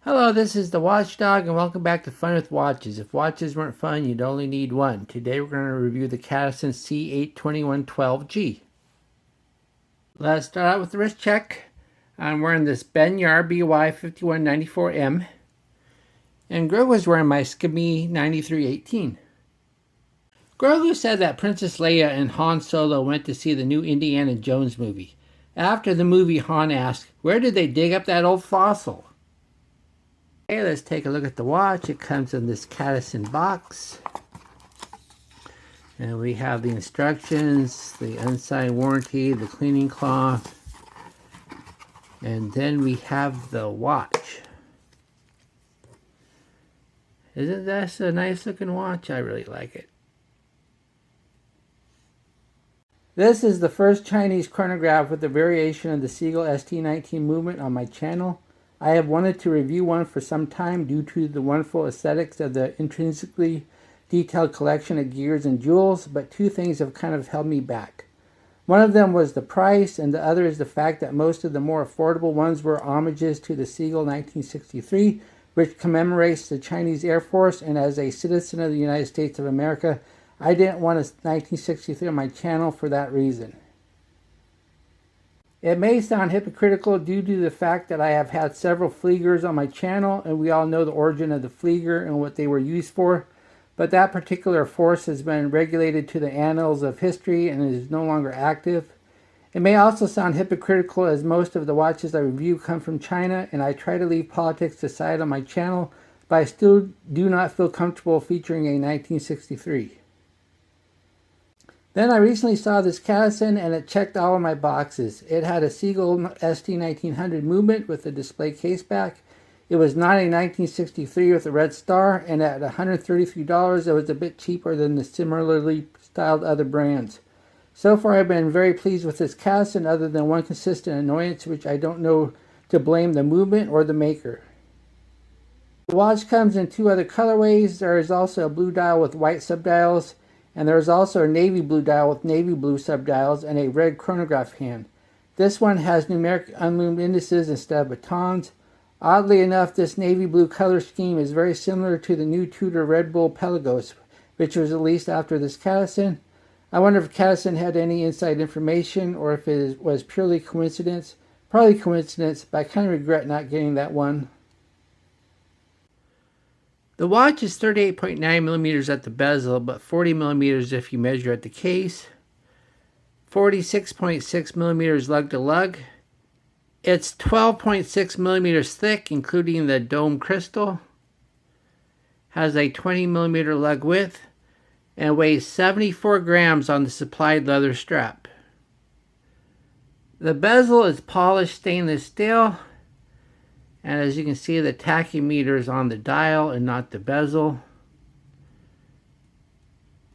Hello, this is the Watchdog, and welcome back to Fun with Watches. If watches weren't fun, you'd only need one. Today we're going to review the Cadisen C8212G. Let's start out with the wrist check. I'm wearing this Ben Yar BY 5194M, and Grogu's wearing my Skimmy 9318. Grogu said that Princess Leia and Han Solo went to see the new Indiana Jones movie. After the movie, Han asked, "Where did they dig up that old fossil?" Okay, let's take a look at the watch. It comes in this Cadisen box. And we have the instructions, the unsigned warranty, the cleaning cloth. And then we have the watch. Isn't that a nice looking watch? I really like it. This is the first Chinese chronograph with a variation of the Seagull ST1900 movement on my channel. I have wanted to review one for some time due to the wonderful aesthetics of the intrinsically detailed collection of gears and jewels, but two things have kind of held me back. One of them was the price, and the other is the fact that most of the more affordable ones were homages to the Seagull 1963, which commemorates the Chinese Air Force, and as a citizen of the United States of America, I didn't want a 1963 on my channel for that reason. It may sound hypocritical due to the fact that I have had several Fliegers on my channel, and we all know the origin of the Flieger and what they were used for, but that particular force has been regulated to the annals of history and is no longer active. It may also sound hypocritical as most of the watches I review come from China, and I try to leave politics aside on my channel, but I still do not feel comfortable featuring a 1963. Then I recently saw this Cadisen and it checked all of my boxes. It had a Seagull ST1900 movement with a display caseback. It was not a 1963 with a red star, and at $133 it was a bit cheaper than the similarly styled other brands. So far I've been very pleased with this Cadisen, other than one consistent annoyance which I don't know to blame the movement or the maker. The watch comes in two other colorways. There is also a blue dial with white subdials, and there is also a navy blue dial with navy blue subdials and a red chronograph hand. This one has numeric unloomed indices instead of batons. Oddly enough, this navy blue color scheme is very similar to the new Tudor Red Bull Pelagos, which was released after this Cadisen. I wonder if Cadisen had any inside information or if it was purely coincidence. Probably coincidence, but I kind of regret not getting that one. The watch is 38.9 millimeters at the bezel, but 40 millimeters if you measure at the case. 46.6 millimeters lug to lug. It's 12.6 millimeters thick, including the dome crystal. Has a 20 millimeter lug width and weighs 74 grams on the supplied leather strap. The bezel is polished stainless steel. And as you can see, the tachymeter is on the dial and not the bezel.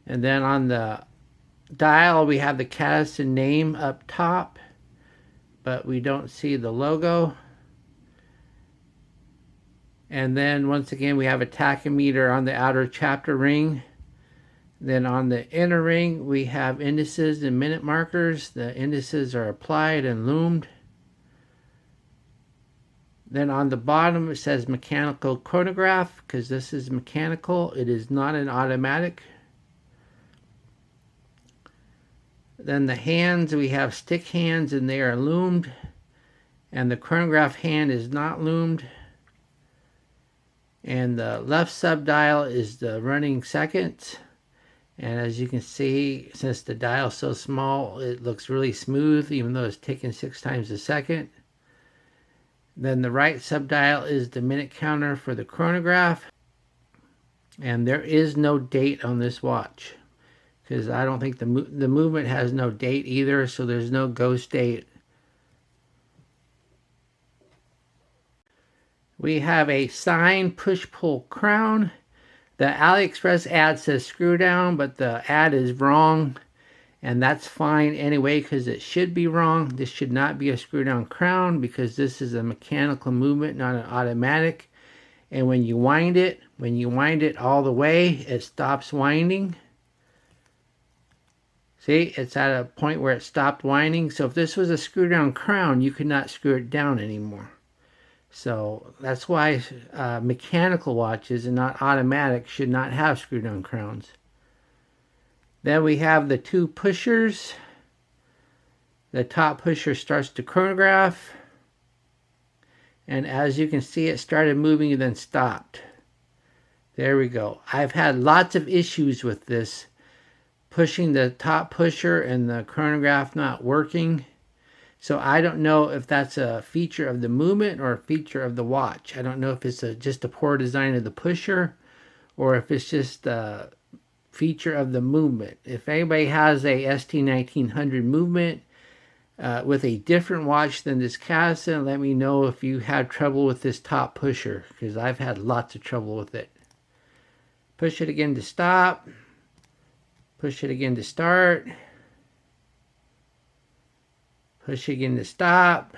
And then on the dial, we have the Cadisen name up top, but we don't see the logo. And then once again, we have a tachymeter on the outer chapter ring. Then on the inner ring, we have indices and minute markers. The indices are applied and loomed. Then on the bottom it says mechanical chronograph, because this is mechanical. It is not an automatic. Then the hands, we have stick hands and they are loomed. And the chronograph hand is not loomed. And the left subdial is the running seconds. And as you can see, since the dial is so small, it looks really smooth, even though it's taking 6 times a second. Then the right subdial is the minute counter for the chronograph. And there is no date on this watch, because I don't think the movement has no date either, so there's no ghost date. We have a signed push-pull crown. The AliExpress ad says screw down, but the ad is wrong. And that's fine anyway, because it should be wrong. This should not be a screw down crown, because this is a mechanical movement, not an automatic. And when you wind it all the way, it stops winding. See, it's at a point where it stopped winding. So if this was a screw down crown, you could not screw it down anymore. So that's why mechanical watches and not automatic should not have screw-down crowns. Then we have the two pushers. The top pusher starts to chronograph. And as you can see, it started moving and then stopped. There we go. I've had lots of issues with this. Pushing the top pusher and the chronograph not working. So I don't know if that's a feature of the movement or a feature of the watch. I don't know if it's just a poor design of the pusher or if it's just a feature of the movement. If anybody has a ST1900 movement with a different watch than this Cadisen, let me know if you had trouble with this top pusher, because I've had lots of trouble with it. Push it again to stop. Push it again to start. Push again to stop.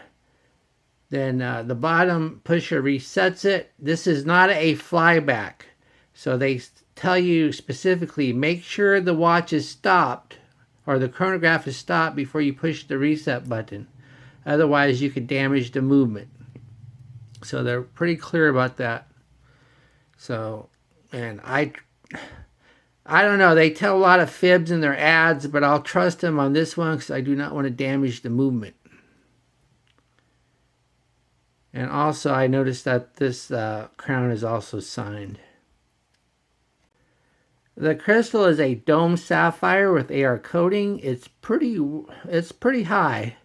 Then the bottom pusher resets it. This is not a flyback. So they tell you specifically, make sure the watch is stopped or the chronograph is stopped before you push the reset button. Otherwise, you could damage the movement. So they're pretty clear about that. So, and I don't know, they tell a lot of fibs in their ads, but I'll trust them on this one because I do not want to damage the movement. And also I noticed that this crown is also signed. The crystal is a dome sapphire with AR coating. It's pretty high.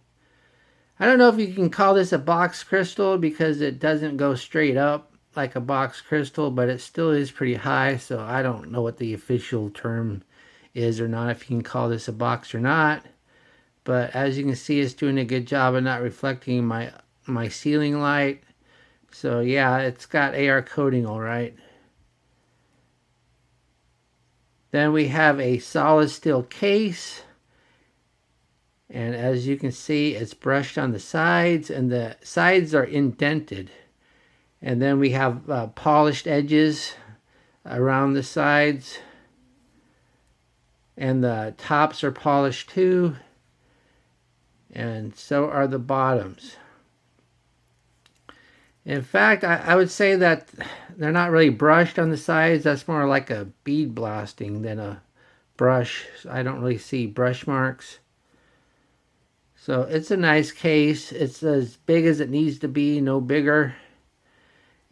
I don't know if you can call this a box crystal because it doesn't go straight up like a box crystal, but it still is pretty high, so I don't know what the official term is or not, if you can call this a box or not. But as you can see, it's doing a good job of not reflecting my ceiling light. So yeah, it's got AR coating all right. Then we have a solid steel case, and as you can see, it's brushed on the sides, and the sides are indented. And then we have polished edges around the sides. And the tops are polished too. And so are the bottoms. In fact, I would say that they're not really brushed on the sides. That's more like a bead blasting than a brush. I don't really see brush marks. So it's a nice case. It's as big as it needs to be, no bigger.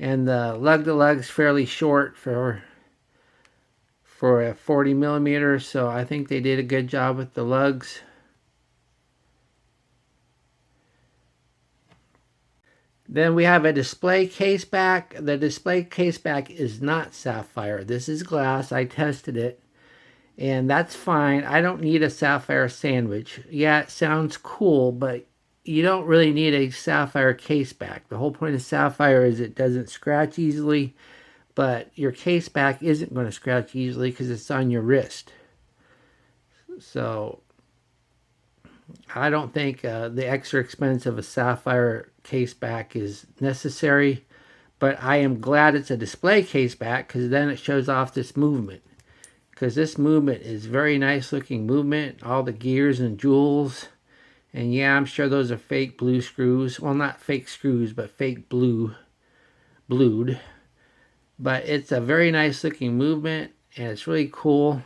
And the lug-to-lug's fairly short for a 40 millimeter, so I think they did a good job with the lugs. Then we have a display case back. The display case back is not sapphire. This is glass. I tested it, and that's fine. I don't need a sapphire sandwich. Yeah, it sounds cool, but you don't really need a sapphire case back. The whole point of sapphire is it doesn't scratch easily, but your case back isn't going to scratch easily because it's on your wrist. So I don't think the extra expense of a sapphire case back is necessary, but I am glad it's a display case back because then it shows off this movement. Because this movement is very nice looking movement, all the gears and jewels. And yeah, I'm sure those are fake blue screws. Well, not fake screws, but fake blued. But it's a very nice looking movement, and it's really cool.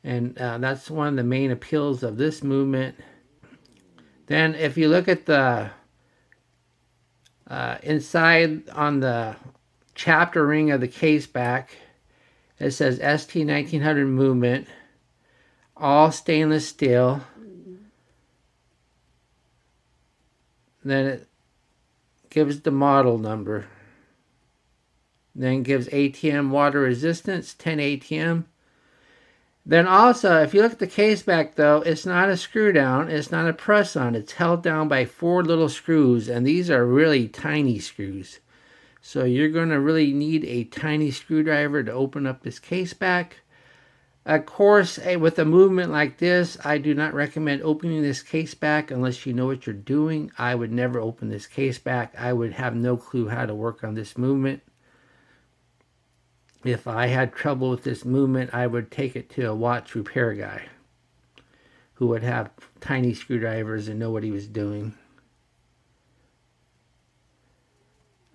And that's one of the main appeals of this movement. Then if you look at the inside on the chapter ring of the case back, it says ST1900 movement, all stainless steel. Then it gives the model number. Then gives ATM water resistance, 10 ATM. Then also, if you look at the case back though, it's not a screw down, it's not a press on, it's held down by 4 little screws, and these are really tiny screws. So you're going to really need a tiny screwdriver to open up this case back. Of course, with a movement like this, I do not recommend opening this case back unless you know what you're doing. I would never open this case back. I would have no clue how to work on this movement. If I had trouble with this movement, I would take it to a watch repair guy who would have tiny screwdrivers and know what he was doing.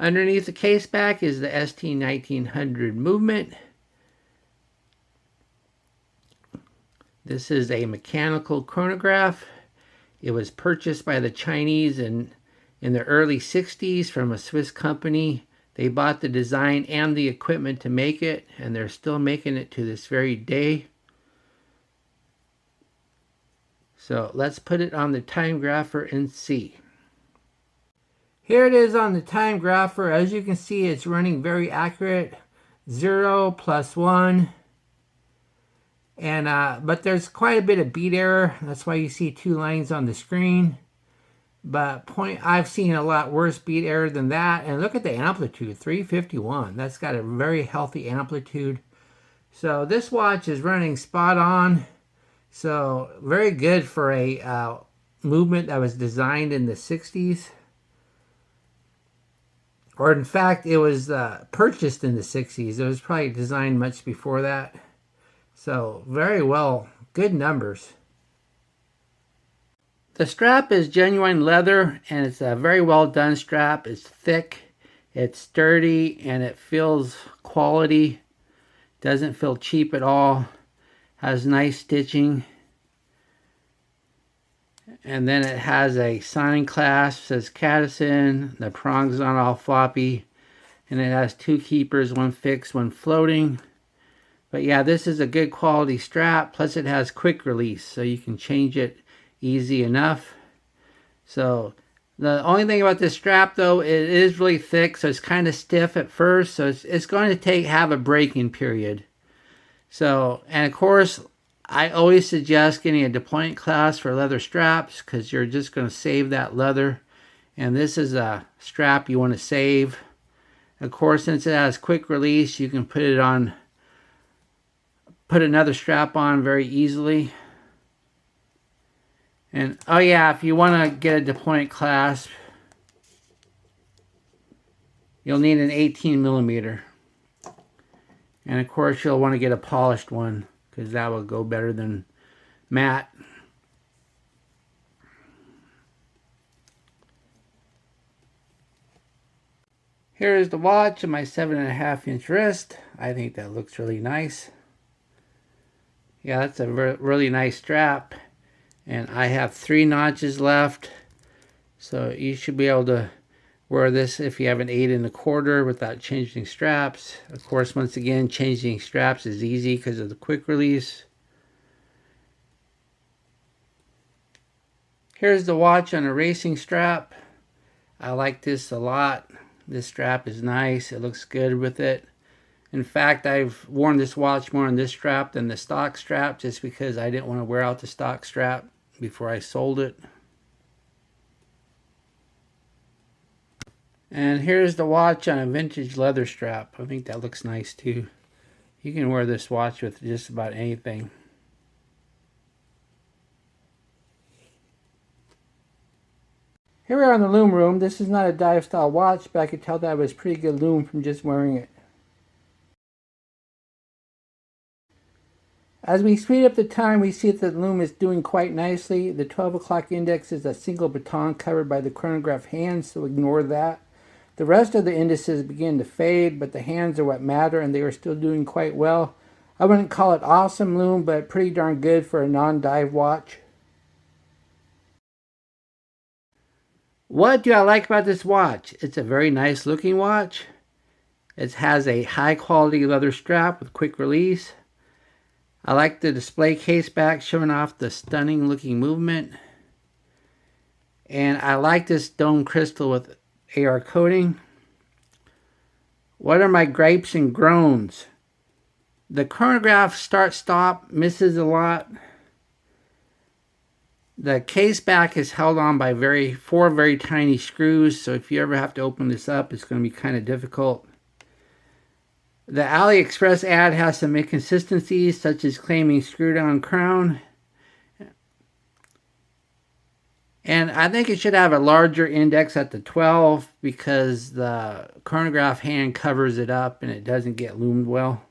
Underneath the case back is the ST1900 movement. This is a mechanical chronograph. It was purchased by the Chinese in the early 60s from a Swiss company. They bought the design and the equipment to make it, and they're still making it to this very day. So let's put it on the Timegrapher and see. Here it is on the Timegrapher. As you can see, it's running very accurate. 0 plus 1. And but there's quite a bit of beat error. That's why you see 2 lines on the screen. But I've seen a lot worse beat error than that. And look at the amplitude, 351. That's got a very healthy amplitude. So this watch is running spot on. So very good for a movement that was designed in the 60s. Or in fact, it was purchased in the 60s. It was probably designed much before that. So very well, good numbers. The strap is genuine leather, and it's a very well done strap. It's thick, it's sturdy, and it feels quality. Doesn't feel cheap at all. Has nice stitching. And then it has a signing clasp, says Cadisen. The prongs aren't all floppy. And it has 2 keepers, one fixed, one floating. But yeah, this is a good quality strap. Plus it has quick release, so you can change it easy enough. So the only thing about this strap though, it is really thick, so it's kind of stiff at first. So it's going to have a break-in period. So, and of course, I always suggest getting a deployment clasp for leather straps because you're just going to save that leather. And this is a strap you want to save. Of course, since it has quick release, you can put it on, put another strap on very easily. And oh yeah, if you want to get a deployment clasp, you'll need an 18mm. And of course, you'll want to get a polished one because that will go better than matte. Here is the watch and my 7.5-inch wrist. I think that looks really nice. Yeah, that's a really nice strap. And I have 3 notches left. So you should be able to wear this if you have an 8 1/4 without changing straps. Of course, once again, changing straps is easy because of the quick release. Here's the watch on a racing strap. I like this a lot. This strap is nice. It looks good with it. In fact, I've worn this watch more on this strap than the stock strap just because I didn't want to wear out the stock strap before I sold it. And here's the watch on a vintage leather strap. I think that looks nice too. You can wear this watch with just about anything. Here we are in the Lume room. This is not a dive style watch, but I could tell that it was pretty good Lume from just wearing it. As we speed up the time, we see that the Lume is doing quite nicely. The 12 o'clock index is a single baton covered by the chronograph hands, so ignore that. The rest of the indices begin to fade, but the hands are what matter, and they are still doing quite well. I wouldn't call it awesome Lume, but pretty darn good for a non-dive watch. What do I like about this watch? It's a very nice looking watch. It has a high quality leather strap with quick release. I like the display case back showing off the stunning looking movement. And I like this dome crystal with AR coating. What are my gripes and groans? The chronograph start-stop misses a lot. The case back is held on by 4 very tiny screws, so if you ever have to open this up, it's going to be kind of difficult. The AliExpress ad has some inconsistencies, such as claiming screw-down crown. And I think it should have a larger index at the 12 because the chronograph hand covers it up and it doesn't get loomed well.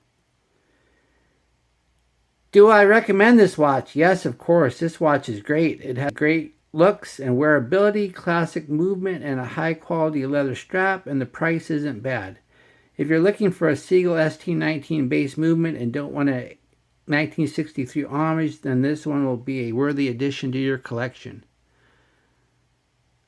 Do I recommend this watch? Yes, of course. This watch is great. It has great looks and wearability, classic movement, and a high quality leather strap, and the price isn't bad. If you're looking for a Seagull ST19 base movement and don't want a 1963 homage, then this one will be a worthy addition to your collection.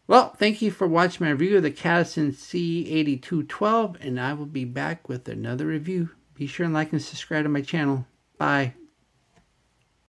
Well, thank you for watching my review of the Cadisen C8212, and I will be back with another review. Be sure and like and subscribe to my channel. Bye.